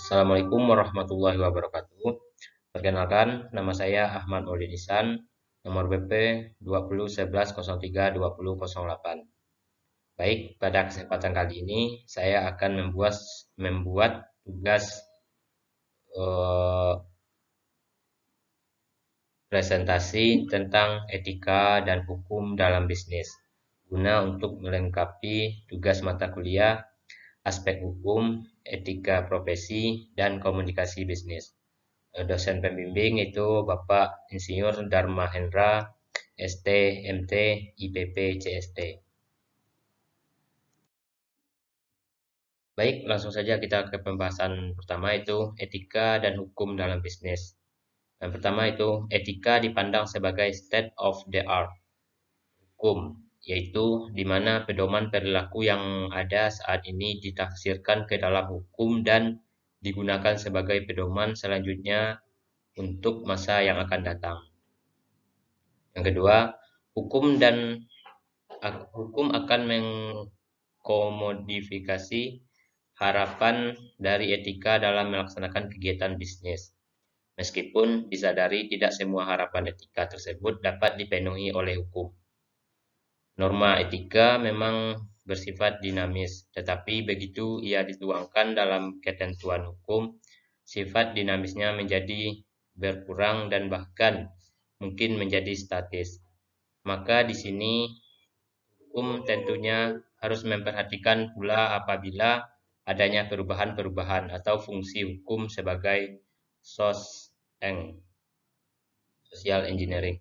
Assalamualaikum warahmatullahi wabarakatuh. Perkenalkan, nama saya Ahmad Maulid Ihsan, nomor BP 2011032008. Baik, pada kesempatan kali ini saya akan membuat tugas eh, presentasi tentang etika dan hukum dalam bisnis, guna untuk melengkapi tugas mata kuliah aspek hukum, etika profesi, dan komunikasi bisnis. Dosen pembimbing itu Bapak Insinyur Dharma Hendra, ST, MT, IPP, CST. Baik, langsung saja kita ke pembahasan pertama itu etika dan hukum dalam bisnis. Yang pertama itu etika dipandang sebagai state of the art hukum, yaitu di mana pedoman perilaku yang ada saat ini ditafsirkan ke dalam hukum dan digunakan sebagai pedoman selanjutnya untuk masa yang akan datang. Yang kedua, hukum akan mengkomodifikasi harapan dari etika dalam melaksanakan kegiatan bisnis. Meskipun disadari tidak semua harapan etika tersebut dapat dipenuhi oleh hukum. Norma etika memang bersifat dinamis, tetapi begitu ia dituangkan dalam ketentuan hukum, sifat dinamisnya menjadi berkurang dan bahkan mungkin menjadi statis. Maka di sini hukum tentunya harus memperhatikan pula apabila adanya perubahan-perubahan atau fungsi hukum sebagai social engineering.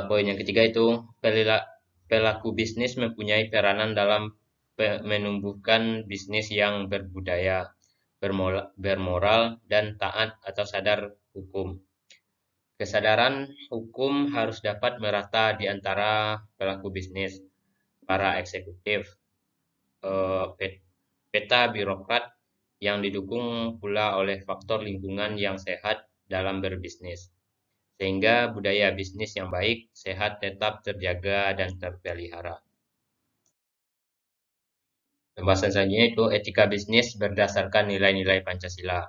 Poin yang ketiga itu pelaku bisnis mempunyai peranan dalam menumbuhkan bisnis yang berbudaya, bermoral, dan taat atau sadar hukum. Kesadaran hukum harus dapat merata di antara pelaku bisnis, para eksekutif, peta birokrat yang didukung pula oleh faktor lingkungan yang sehat dalam berbisnis. Sehingga budaya bisnis yang baik, sehat tetap terjaga dan terpelihara. Pembahasan selanjutnya itu etika bisnis berdasarkan nilai-nilai Pancasila.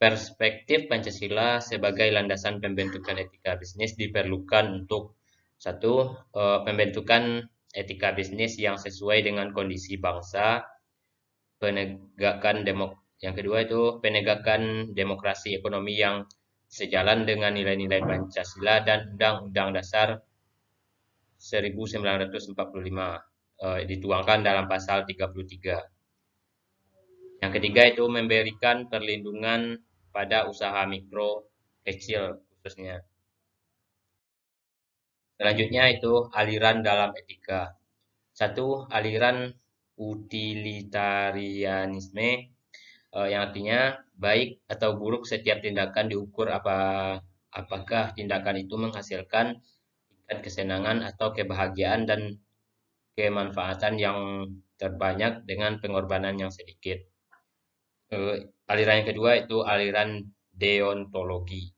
Perspektif Pancasila sebagai landasan pembentukan etika bisnis diperlukan untuk satu, pembentukan etika bisnis yang sesuai dengan kondisi bangsa, yang kedua itu penegakan demokrasi ekonomi yang sejalan dengan nilai-nilai Pancasila dan Undang-Undang Dasar 1945 dituangkan dalam pasal 33. Yang ketiga itu memberikan perlindungan pada usaha mikro kecil khususnya. Selanjutnya itu aliran dalam etika. Satu, aliran utilitarianisme yang artinya baik atau buruk setiap tindakan diukur apakah tindakan itu menghasilkan tingkat kesenangan atau kebahagiaan dan kemanfaatan yang terbanyak dengan pengorbanan yang sedikit. Aliran yang kedua itu aliran deontologi.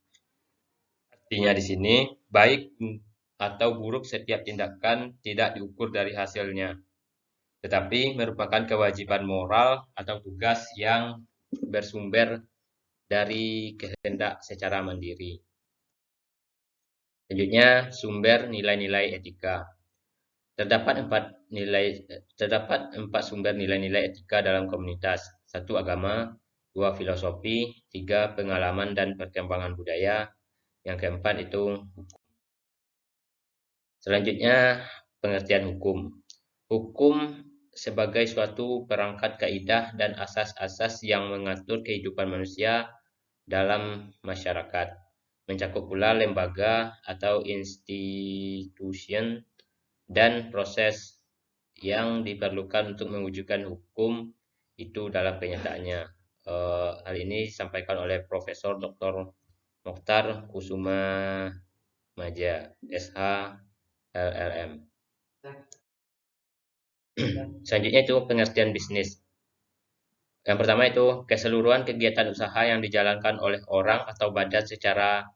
Artinya di sini baik atau buruk setiap tindakan tidak diukur dari hasilnya, tetapi merupakan kewajiban moral atau tugas yang bersumber dari kehendak secara mandiri. Selanjutnya, sumber nilai-nilai etika. Terdapat empat sumber nilai-nilai etika dalam komunitas. Satu, agama. Dua, filosofi. Tiga, pengalaman dan perkembangan budaya. Yang keempat itu hukum. Selanjutnya, pengertian hukum. Hukum sebagai suatu perangkat kaidah dan asas-asas yang mengatur kehidupan manusia dalam masyarakat. Mencakup pula lembaga atau institution dan proses yang diperlukan untuk mewujudkan hukum itu dalam kenyataannya. Hal ini disampaikan oleh Profesor Dr. Mokhtar Kusuma Maja, SH, LLM. Selanjutnya itu pengertian bisnis. Yang pertama itu keseluruhan kegiatan usaha yang dijalankan oleh orang atau badan secara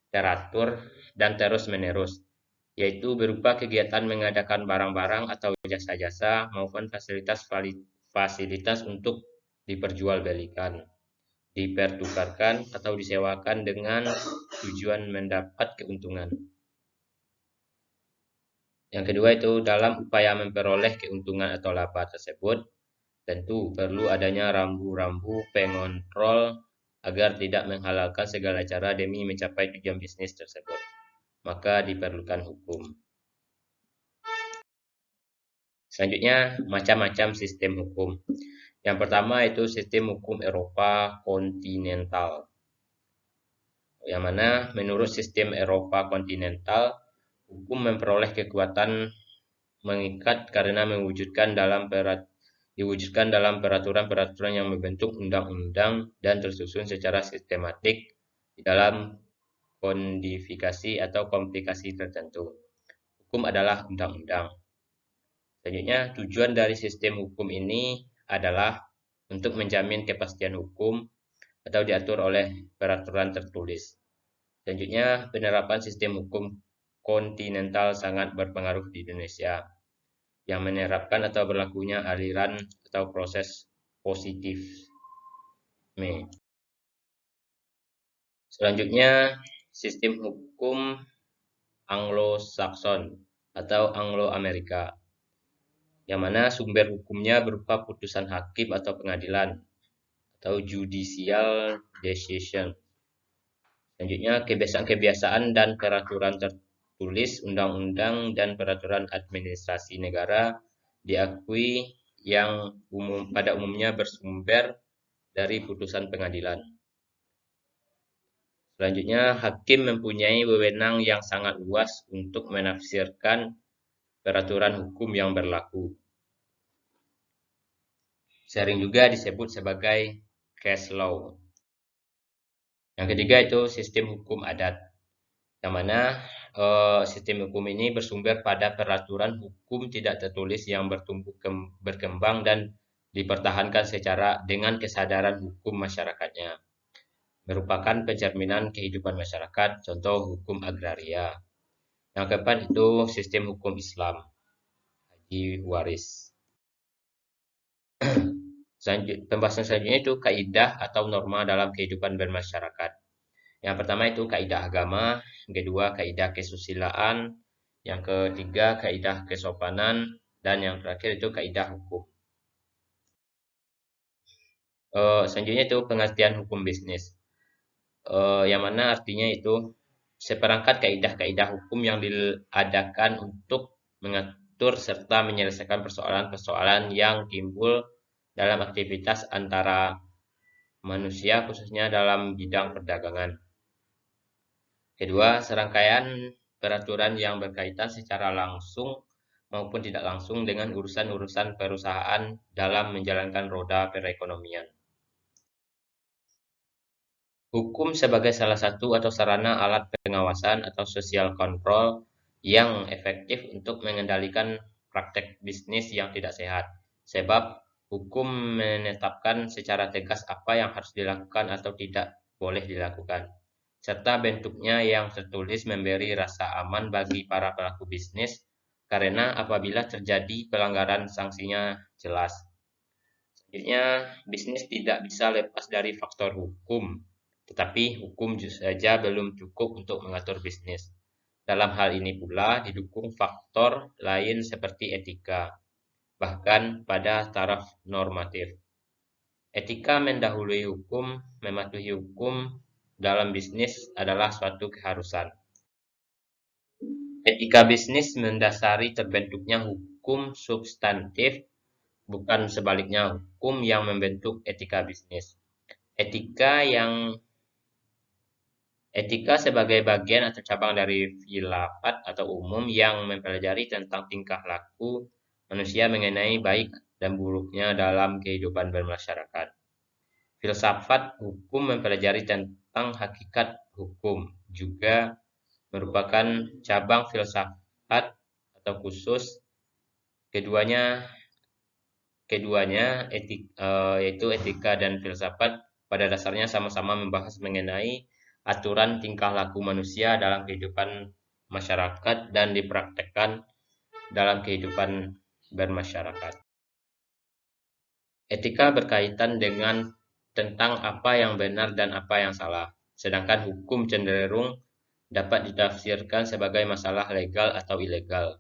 teratur dan terus-menerus, yaitu berupa kegiatan mengadakan barang-barang atau jasa-jasa maupun fasilitas untuk diperjualbelikan. dipertukarkan atau disewakan dengan tujuan mendapat keuntungan. Yang kedua itu dalam upaya memperoleh keuntungan atau laba tersebut, tentu perlu adanya rambu-rambu pengontrol agar tidak menghalalkan segala cara demi mencapai tujuan bisnis tersebut. Maka diperlukan hukum. Selanjutnya, macam-macam sistem hukum. Yang pertama itu sistem hukum Eropa kontinental. Yang mana menurut sistem Eropa kontinental, hukum memperoleh kekuatan mengikat karena diwujudkan dalam peraturan-peraturan yang membentuk undang-undang dan tersusun secara sistematik di dalam kodifikasi atau komplikasi tertentu. Hukum adalah undang-undang. Selanjutnya, tujuan dari sistem hukum ini adalah untuk menjamin kepastian hukum atau diatur oleh peraturan tertulis. Selanjutnya, penerapan sistem hukum kontinental sangat berpengaruh di Indonesia, yang menerapkan atau berlakunya aliran atau proses positif. Selanjutnya, sistem hukum Anglo-Saxon atau Anglo-Amerika, yang mana sumber hukumnya berupa putusan hakim atau pengadilan atau judicial decision. Selanjutnya, kebiasaan-kebiasaan dan peraturan tertulis, undang-undang dan peraturan administrasi negara diakui yang pada umumnya bersumber dari putusan pengadilan. Selanjutnya, hakim mempunyai wewenang yang sangat luas untuk menafsirkan peraturan hukum yang berlaku. Sering juga disebut sebagai case law. Yang ketiga itu sistem hukum adat, yang mana sistem hukum ini bersumber pada peraturan hukum tidak tertulis yang berkembang dan dipertahankan dengan kesadaran hukum masyarakatnya. Merupakan pencerminan kehidupan masyarakat, contoh hukum agraria. Yang keempat itu sistem hukum Islam, haji waris. Pembahasan selanjutnya itu kaidah atau norma dalam kehidupan bermasyarakat. Yang pertama itu kaidah agama, yang kedua kaidah kesusilaan, yang ketiga kaidah kesopanan, dan yang terakhir itu kaidah hukum. Selanjutnya itu pengertian hukum bisnis, yang mana artinya itu seperangkat kaidah-kaidah hukum yang diadakan untuk mengatur serta menyelesaikan persoalan-persoalan yang timbul dalam aktivitas antara manusia khususnya dalam bidang perdagangan. Kedua, serangkaian peraturan yang berkaitan secara langsung maupun tidak langsung dengan urusan-urusan perusahaan dalam menjalankan roda perekonomian. Hukum sebagai salah satu atau sarana alat pengawasan atau social control yang efektif untuk mengendalikan praktek bisnis yang tidak sehat. Sebab hukum menetapkan secara tegas apa yang harus dilakukan atau tidak boleh dilakukan. Serta bentuknya yang tertulis memberi rasa aman bagi para pelaku bisnis karena apabila terjadi pelanggaran sanksinya jelas. Selanjutnya, bisnis tidak bisa lepas dari faktor hukum. Tetapi hukum saja belum cukup untuk mengatur bisnis. Dalam hal ini pula didukung faktor lain seperti etika, bahkan pada taraf normatif. Etika mendahului hukum, mematuhi hukum dalam bisnis adalah suatu keharusan. Etika bisnis mendasari terbentuknya hukum substantif, bukan sebaliknya hukum yang membentuk etika bisnis. Etika sebagai bagian atau cabang dari filsafat atau umum yang mempelajari tentang tingkah laku manusia mengenai baik dan buruknya dalam kehidupan bermasyarakat. Filsafat hukum mempelajari tentang hakikat hukum, juga merupakan cabang filsafat atau khusus. Keduanya yaitu etika dan filsafat pada dasarnya sama-sama membahas mengenai aturan tingkah laku manusia dalam kehidupan masyarakat dan dipraktekkan dalam kehidupan bermasyarakat. Etika berkaitan dengan tentang apa yang benar dan apa yang salah. Sedangkan hukum cenderung dapat ditafsirkan sebagai masalah legal atau ilegal.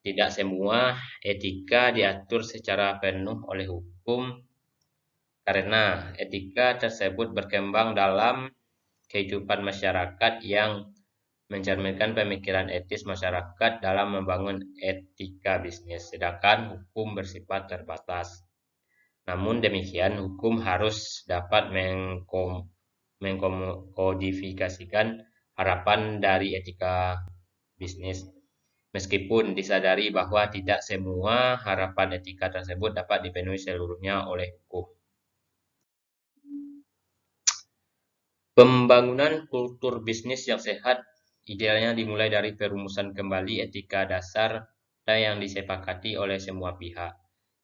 Tidak semua etika diatur secara penuh oleh hukum, karena etika tersebut berkembang dalam kehidupan masyarakat yang mencerminkan pemikiran etis masyarakat dalam membangun etika bisnis, sedangkan hukum bersifat terbatas. Namun demikian, hukum harus dapat mengkodifikasikan harapan dari etika bisnis, meskipun disadari bahwa tidak semua harapan etika tersebut dapat dipenuhi seluruhnya oleh hukum. Pembangunan kultur bisnis yang sehat idealnya dimulai dari perumusan kembali etika dasar yang disepakati oleh semua pihak,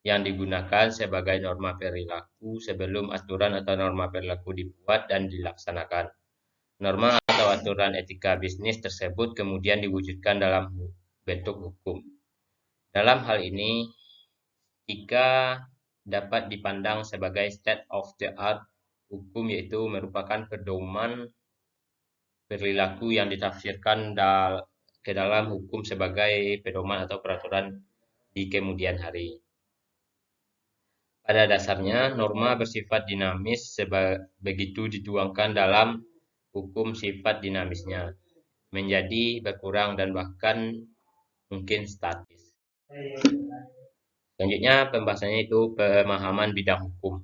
yang digunakan sebagai norma perilaku sebelum aturan atau norma perilaku dibuat dan dilaksanakan. Norma atau aturan etika bisnis tersebut kemudian diwujudkan dalam bentuk hukum. Dalam hal ini, etika dapat dipandang sebagai state of the art hukum, yaitu merupakan pedoman perilaku yang ditafsirkan ke dalam hukum sebagai pedoman atau peraturan di kemudian hari. Pada dasarnya, norma bersifat dinamis begitu dituangkan dalam hukum sifat dinamisnya menjadi berkurang dan bahkan mungkin statis. Selanjutnya pembahasannya itu pemahaman bidang hukum.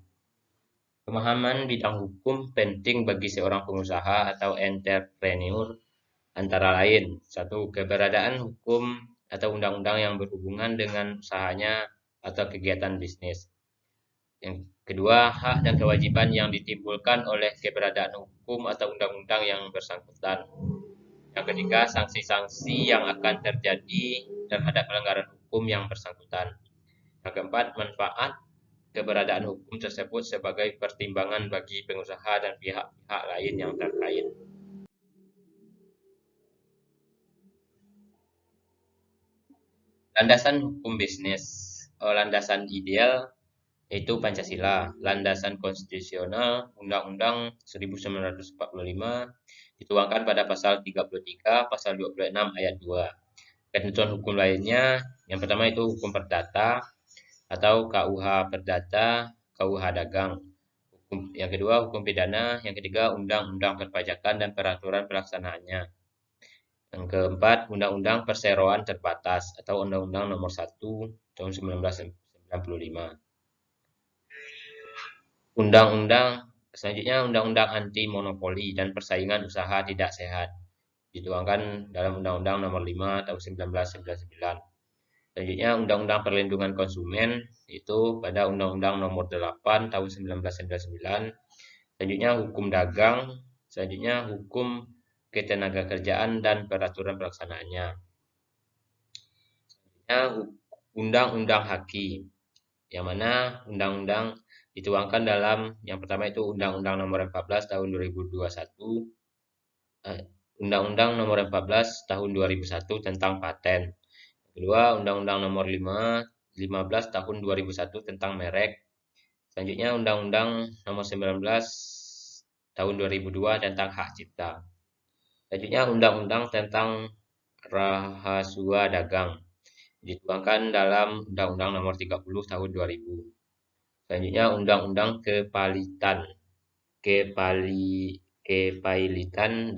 Pemahaman bidang hukum penting bagi seorang pengusaha atau entrepreneur, antara lain: 1. Keberadaan hukum atau undang-undang yang berhubungan dengan usahanya atau kegiatan bisnis. Yang kedua, hak dan kewajiban yang ditimbulkan oleh keberadaan hukum atau undang-undang yang bersangkutan. Yang ketiga, sanksi-sanksi yang akan terjadi terhadap pelanggaran hukum yang bersangkutan. Yang keempat, manfaat keberadaan hukum tersebut sebagai pertimbangan bagi pengusaha dan pihak-pihak lain yang terkait. Landasan hukum bisnis. Landasan ideal yaitu Pancasila, landasan konstitusional Undang-Undang 1945 dituangkan pada pasal 33, pasal 26 ayat 2. Ketentuan hukum lainnya, yang pertama itu hukum perdata atau KUH Perdata, KUH Dagang. Yang kedua hukum pidana, yang ketiga undang-undang perpajakan dan peraturan pelaksanaannya. Yang keempat, Undang-Undang Perseroan Terbatas atau Undang-Undang Nomor 1 Tahun 1995. Selanjutnya Undang-Undang Anti Monopoli dan Persaingan Usaha Tidak Sehat dituangkan dalam Undang-Undang Nomor 5 Tahun 1999. Selanjutnya Undang-Undang Perlindungan Konsumen itu pada Undang-Undang Nomor 8 Tahun 1999. Selanjutnya Hukum Dagang, selanjutnya Hukum Ketenagakerjaan dan peraturan pelaksanaannya. Selanjutnya Undang-Undang Hakim, yang mana undang-undang dituangkan dalam yang pertama itu Undang-Undang Nomor 14 Tahun 2021, Undang-Undang Nomor 14 Tahun 2001 tentang paten. Kedua, Undang-Undang Nomor 15 Tahun 2001 tentang merek. Selanjutnya Undang-Undang Nomor 19 Tahun 2002 tentang hak cipta. Selanjutnya Undang-Undang tentang rahasia dagang dituangkan dalam Undang-Undang Nomor 30 Tahun 2000. Selanjutnya Undang-Undang Kepailitan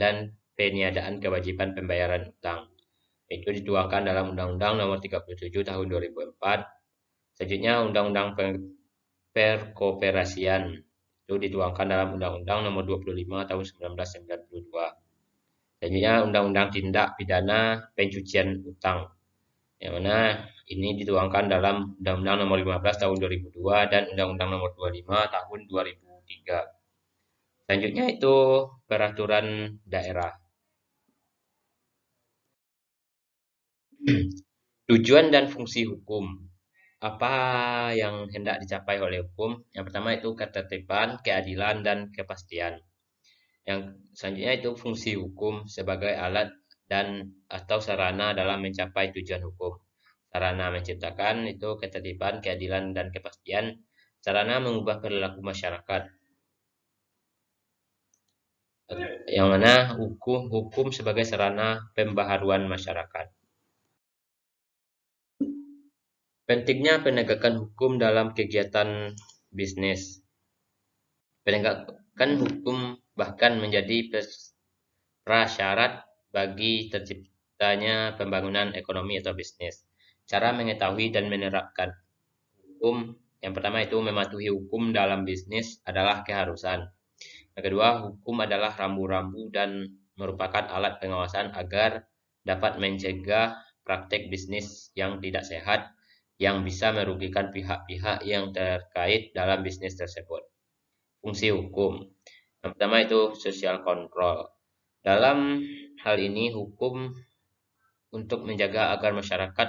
dan Peniadaan Kewajiban Pembayaran Utang. Itu dituangkan dalam Undang-Undang Nomor 37 Tahun 2004. Selanjutnya Undang-Undang Perkoperasian itu dituangkan dalam Undang-Undang Nomor 25 Tahun 1992. Selanjutnya Undang-Undang Tindak Pidana Pencucian Utang, yang mana ini dituangkan dalam Undang-Undang Nomor 15 Tahun 2002 dan Undang-Undang Nomor 25 Tahun 2003. Selanjutnya itu peraturan daerah. Tujuan dan fungsi hukum. Apa yang hendak dicapai oleh hukum? Yang pertama itu ketertiban, keadilan, dan kepastian. Yang selanjutnya itu fungsi hukum sebagai alat dan atau sarana dalam mencapai tujuan hukum. Sarana menciptakan itu ketertiban, keadilan, dan kepastian. Sarana mengubah perilaku masyarakat. yang mana hukum sebagai sarana pembaharuan masyarakat. Pentingnya penegakan hukum dalam kegiatan bisnis. Penegakan hukum bahkan menjadi prasyarat bagi terciptanya pembangunan ekonomi atau bisnis. Cara mengetahui dan menerapkan hukum, yang pertama itu mematuhi hukum dalam bisnis adalah keharusan. Yang kedua, hukum adalah rambu-rambu dan merupakan alat pengawasan agar dapat mencegah praktek bisnis yang tidak sehat yang bisa merugikan pihak-pihak yang terkait dalam bisnis tersebut. Fungsi hukum. Yang pertama itu social control. Dalam hal ini hukum untuk menjaga agar masyarakat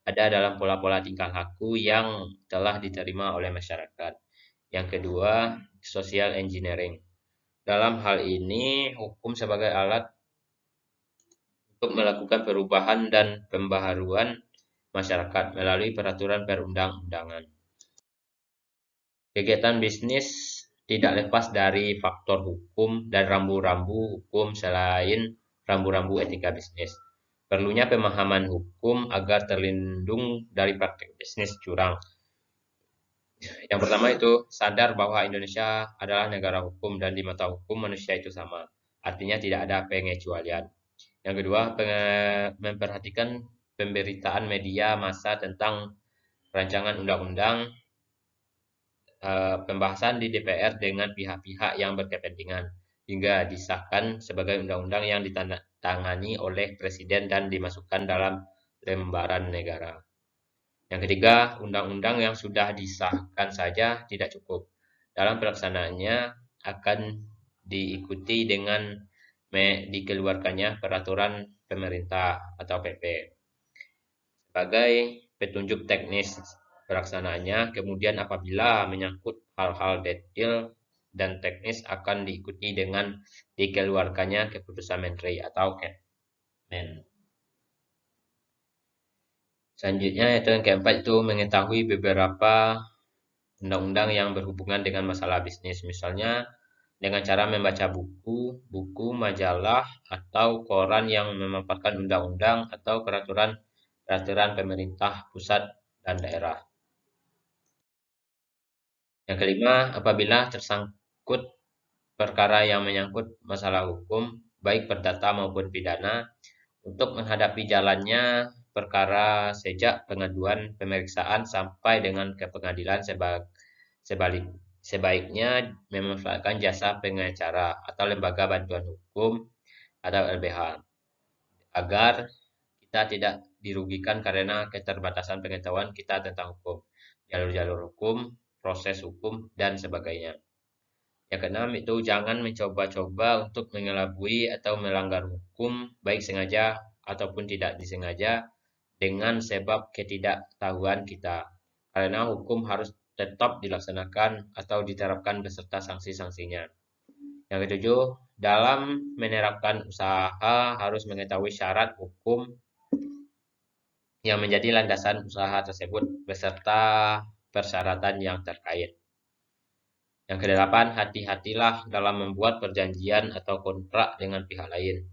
ada dalam pola-pola tingkah laku yang telah diterima oleh masyarakat. Yang kedua, social engineering. Dalam hal ini, hukum sebagai alat untuk melakukan perubahan dan pembaharuan masyarakat melalui peraturan perundang-undangan. Kegiatan bisnis tidak lepas dari faktor hukum dan rambu-rambu hukum selain rambu-rambu etika bisnis. Perlunya pemahaman hukum agar terlindung dari praktik bisnis curang. Yang pertama itu sadar bahwa Indonesia adalah negara hukum dan di mata hukum manusia itu sama. Artinya tidak ada pengecualian. Yang kedua, memperhatikan pemberitaan media massa tentang rancangan undang-undang, pembahasan di DPR dengan pihak-pihak yang berkepentingan hingga disahkan sebagai undang-undang yang ditandatangani oleh Presiden dan dimasukkan dalam lembaran negara. Yang ketiga, undang-undang yang sudah disahkan saja tidak cukup. Dalam pelaksanaannya akan diikuti dengan dikeluarkannya peraturan pemerintah atau PP sebagai petunjuk teknis pelaksanaannya. Kemudian apabila menyangkut hal-hal detail dan teknis akan diikuti dengan dikeluarkannya keputusan Menteri atau Kepmen. Selanjutnya yang keempat itu mengetahui beberapa undang-undang yang berhubungan dengan masalah bisnis. Misalnya dengan cara membaca buku, majalah, atau koran yang memaparkan undang-undang atau peraturan pemerintah pusat dan daerah. Yang kelima, apabila tersangkut perkara yang menyangkut masalah hukum, baik perdata maupun pidana, untuk menghadapi jalannya perkara sejak pengaduan pemeriksaan sampai dengan ke pengadilan sebaiknya memanfaatkan jasa pengacara atau lembaga bantuan hukum atau LBH agar kita tidak dirugikan karena keterbatasan pengetahuan kita tentang hukum, jalur-jalur hukum, proses hukum, dan sebagainya. Yang keenam itu jangan mencoba-coba untuk mengelabui atau melanggar hukum, baik sengaja ataupun tidak disengaja, dengan sebab ketidaktahuan kita. Karena hukum harus tetap dilaksanakan atau diterapkan beserta sanksi-sanksinya. Yang ketujuh, dalam menerapkan usaha harus mengetahui syarat hukum yang menjadi landasan usaha tersebut beserta persyaratan yang terkait. Yang kedelapan, hati-hatilah dalam membuat perjanjian atau kontrak dengan pihak lain.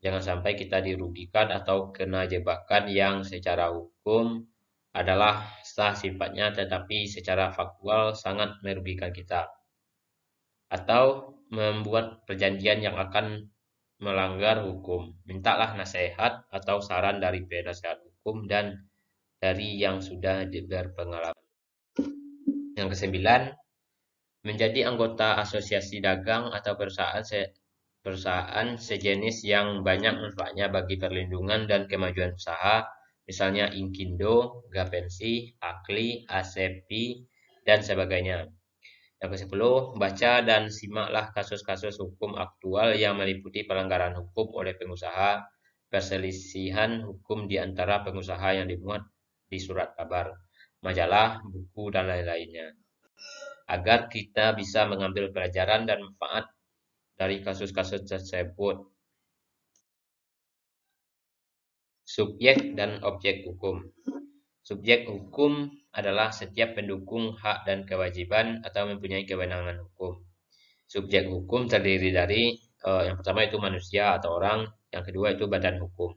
Jangan sampai kita dirugikan atau kena jebakan yang secara hukum adalah sah sifatnya tetapi secara faktual sangat merugikan kita. Atau membuat perjanjian yang akan melanggar hukum. Mintalah nasihat atau saran dari penasehat hukum dan dari yang sudah berpengalaman. Yang kesembilan, menjadi anggota asosiasi dagang atau perusahaan sejenis yang banyak manfaatnya bagi perlindungan dan kemajuan usaha, misalnya Inkindo, Gapensi, Akli, ASEPI, dan sebagainya. Yang ke-10, baca dan simaklah kasus-kasus hukum aktual yang meliputi pelanggaran hukum oleh pengusaha, perselisihan hukum di antara pengusaha yang dimuat di surat kabar, majalah, buku, dan lain-lainnya. Agar kita bisa mengambil pelajaran dan manfaat dari kasus-kasus tersebut. Subjek dan objek hukum. Subjek hukum adalah setiap pendukung hak dan kewajiban atau mempunyai kewenangan hukum. Subjek hukum terdiri dari Yang pertama itu manusia atau orang, yang kedua itu badan hukum.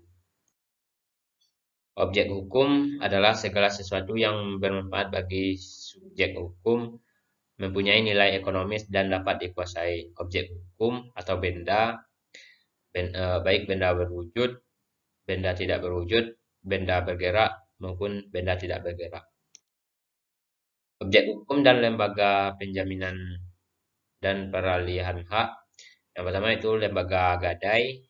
Objek hukum adalah segala sesuatu yang bermanfaat bagi subjek hukum, mempunyai nilai ekonomis dan dapat dikuasai. Objek hukum atau benda, baik benda berwujud, benda tidak berwujud, benda bergerak, maupun benda tidak bergerak. Objek hukum dan lembaga penjaminan dan peralihan hak. Yang pertama itu lembaga gadai,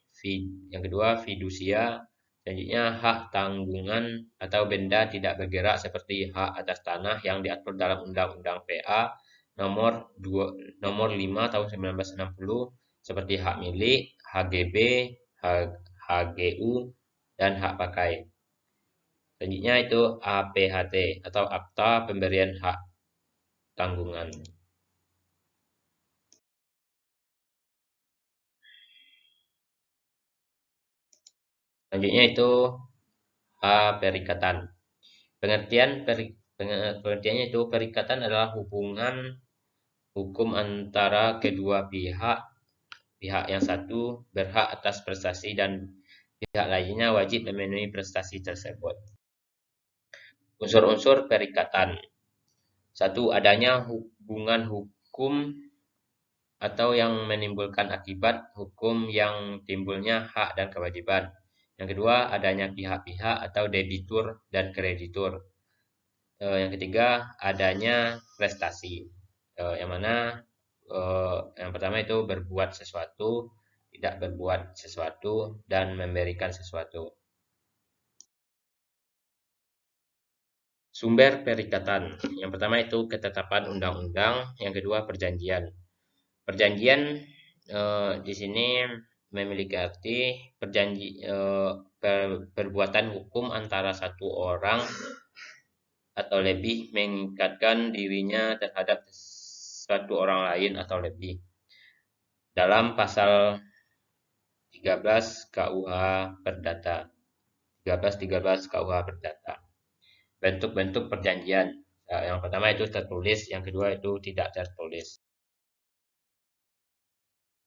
yang kedua fidusia, selanjutnya hak tanggungan atau benda tidak bergerak seperti hak atas tanah yang diatur dalam Undang-Undang PA nomor 5 tahun 1960 seperti hak milik, HGB, HGU, dan hak pakai. Selanjutnya itu APHT atau Akta Pemberian Hak Tanggungan. Selanjutnya itu perikatan. Pengertiannya itu perikatan adalah hubungan hukum antara kedua pihak. Pihak yang satu berhak atas prestasi dan pihak lainnya wajib memenuhi prestasi tersebut. Unsur-unsur perikatan. Satu, adanya hubungan hukum atau yang menimbulkan akibat hukum yang timbulnya hak dan kewajiban. Yang kedua, adanya pihak-pihak atau debitur dan kreditur. Yang ketiga, adanya prestasi. Yang mana yang pertama itu berbuat sesuatu, tidak berbuat sesuatu, dan memberikan sesuatu. Sumber perikatan. Yang pertama itu ketetapan undang-undang, yang kedua perjanjian. Perjanjian di sini memiliki arti perbuatan hukum antara satu orang atau lebih mengikatkan dirinya terhadap suatu orang lain atau lebih. Dalam pasal 13 KUH Perdata. 13 KUH Perdata. Bentuk-bentuk perjanjian. Yang pertama itu tertulis, yang kedua itu tidak tertulis.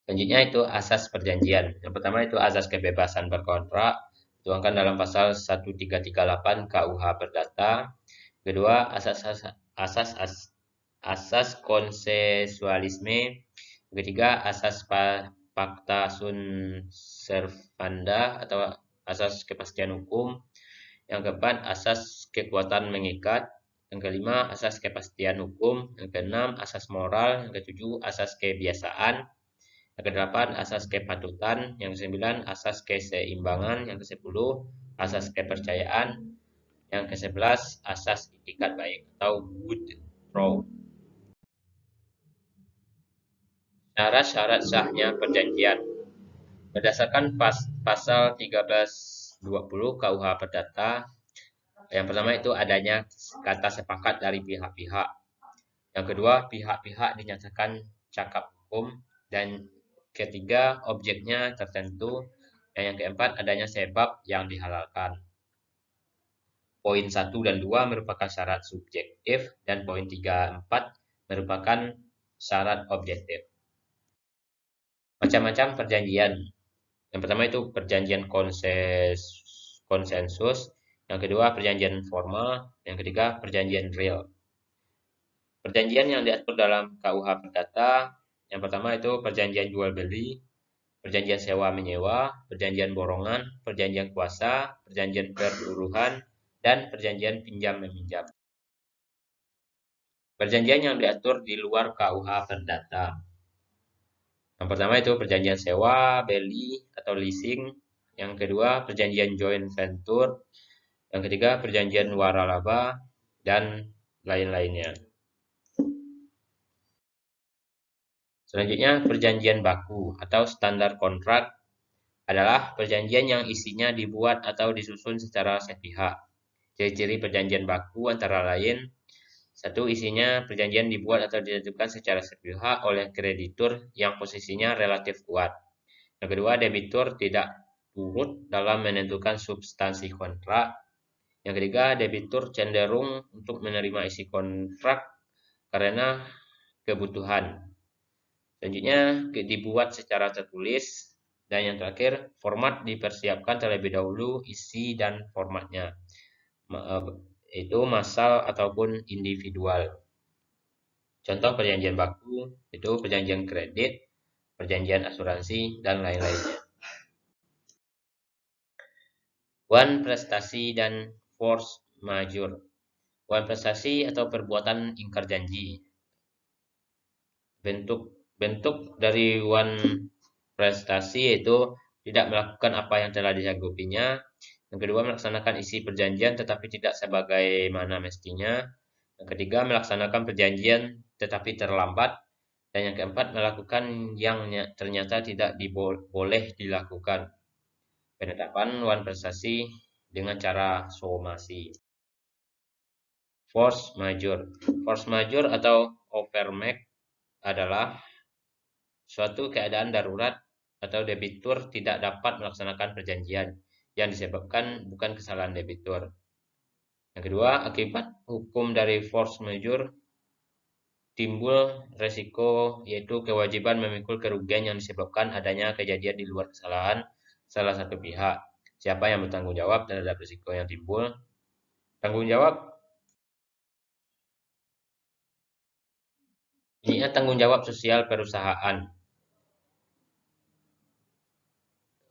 Selanjutnya itu asas perjanjian. Yang pertama itu asas kebebasan berkontrak, dituangkan dalam pasal 1338 KUH Perdata. Kedua, asas konsensualisme. Ketiga, asas pacta sunt servanda atau asas kepastian hukum. Yang keempat, asas kekuatan mengikat. Yang kelima, asas kepastian hukum. Yang keenam, asas moral. Yang ketujuh, asas kebiasaan. Yang kedelapan, asas kepatutan. Yang kesembilan, asas keseimbangan. Yang kesepuluh, asas kepercayaan. Yang ke-11, asas itikat baik atau good law. Syarat-syarat sahnya perjanjian. Berdasarkan pasal 1320 KUH Perdata, yang pertama itu adanya kata sepakat dari pihak-pihak. Yang kedua, pihak-pihak dinyatakan cakap hukum. Dan ketiga, objeknya tertentu. Dan yang keempat, adanya sebab yang dihalalkan. Poin 1 dan 2 merupakan syarat subjektif dan poin 3, 4 merupakan syarat objektif. Macam-macam perjanjian. Yang pertama itu perjanjian konsensus, yang kedua perjanjian formal, yang ketiga perjanjian real. Perjanjian yang diatur dalam KUH Perdata, yang pertama itu perjanjian jual beli, perjanjian sewa menyewa, perjanjian borongan, perjanjian kuasa, perjanjian peruruhan, dan perjanjian pinjam meminjam. Perjanjian yang diatur di luar KUH Perdata. Yang pertama itu perjanjian sewa, beli, atau leasing. Yang kedua perjanjian joint venture. Yang ketiga perjanjian waralaba, dan lain-lainnya. Selanjutnya perjanjian baku atau standar kontrak adalah perjanjian yang isinya dibuat atau disusun secara sepihak. Ciri-ciri perjanjian baku antara lain: satu, isinya perjanjian dibuat atau ditentukan secara sepihak oleh kreditur yang posisinya relatif kuat. Yang kedua, debitur tidak turut dalam menentukan substansi kontrak. Yang ketiga, debitur cenderung untuk menerima isi kontrak karena kebutuhan. Selanjutnya dibuat secara tertulis. Dan yang terakhir, format dipersiapkan terlebih dahulu, isi dan formatnya. Itu massal ataupun individual. Contoh perjanjian baku itu perjanjian kredit, perjanjian asuransi, dan lain-lainnya. One prestasi dan force majeure. One prestasi atau perbuatan ingkar janji. Bentuk dari one prestasi yaitu tidak melakukan apa yang telah disanggupinya. Yang kedua, melaksanakan isi perjanjian tetapi tidak sebagaimana mestinya. Yang ketiga, melaksanakan perjanjian tetapi terlambat. Dan yang keempat, melakukan yang ternyata tidak boleh dilakukan. Penetapan one prestasi dengan cara somasi. Force majeure. Force majeure atau overmax adalah suatu keadaan darurat atau debitur tidak dapat melaksanakan perjanjian yang disebabkan bukan kesalahan debitur. Yang kedua, akibat hukum dari force majeure timbul resiko yaitu kewajiban memikul kerugian yang disebabkan adanya kejadian di luar kesalahan salah satu pihak. Siapa yang bertanggung jawab terhadap risiko yang timbul? Tanggung jawab ini tanggung jawab sosial perusahaan.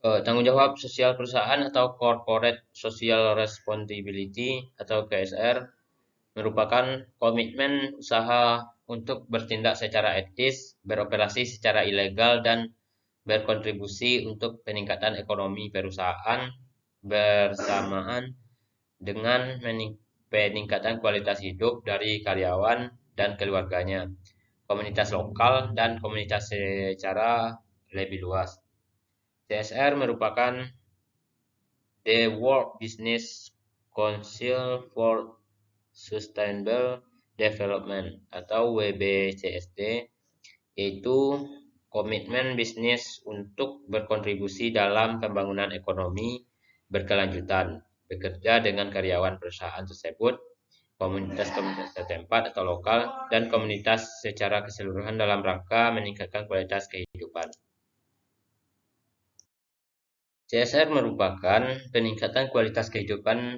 Tanggung jawab sosial perusahaan atau Corporate Social Responsibility atau CSR merupakan komitmen usaha untuk bertindak secara etis, beroperasi secara ilegal, dan berkontribusi untuk peningkatan ekonomi perusahaan bersamaan dengan peningkatan kualitas hidup dari karyawan dan keluarganya, komunitas lokal, dan komunitas secara lebih luas. CSR merupakan The World Business Council for Sustainable Development atau WBCSD, yaitu komitmen bisnis untuk berkontribusi dalam pembangunan ekonomi berkelanjutan, bekerja dengan karyawan perusahaan tersebut, komunitas-komunitas setempat atau lokal, dan komunitas secara keseluruhan dalam rangka meningkatkan kualitas kehidupan. CSR merupakan peningkatan kualitas kehidupan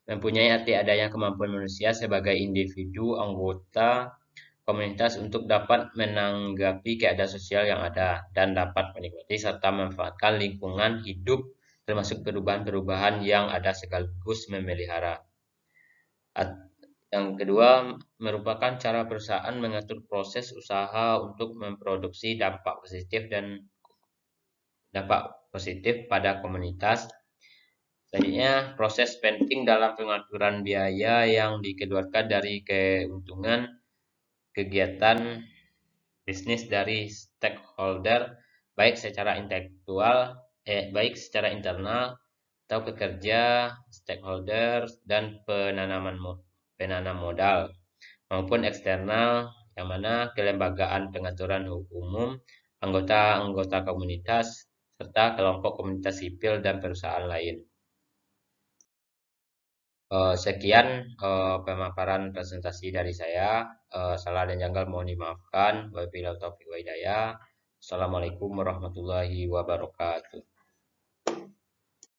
mempunyai arti adanya kemampuan manusia sebagai individu anggota komunitas untuk dapat menanggapi keadaan sosial yang ada dan dapat menikmati serta memanfaatkan lingkungan hidup termasuk perubahan-perubahan yang ada sekaligus memelihara. Yang kedua, merupakan cara perusahaan mengatur proses usaha untuk memproduksi dampak positif pada komunitas. Selanjutnya, proses penting dalam pengaturan biaya yang dikeluarkan dari keuntungan kegiatan bisnis dari stakeholder baik secara internal atau pekerja, stakeholder, dan penanam modal maupun eksternal yang mana kelembagaan pengaturan umum, anggota-anggota komunitas, serta kelompok komunitas sipil dan perusahaan lain. Sekian pemaparan presentasi dari saya. Salah dan janggal mohon dimaafkan. Wabillahi taufiq wa hidayah. Assalamualaikum warahmatullahi wabarakatuh.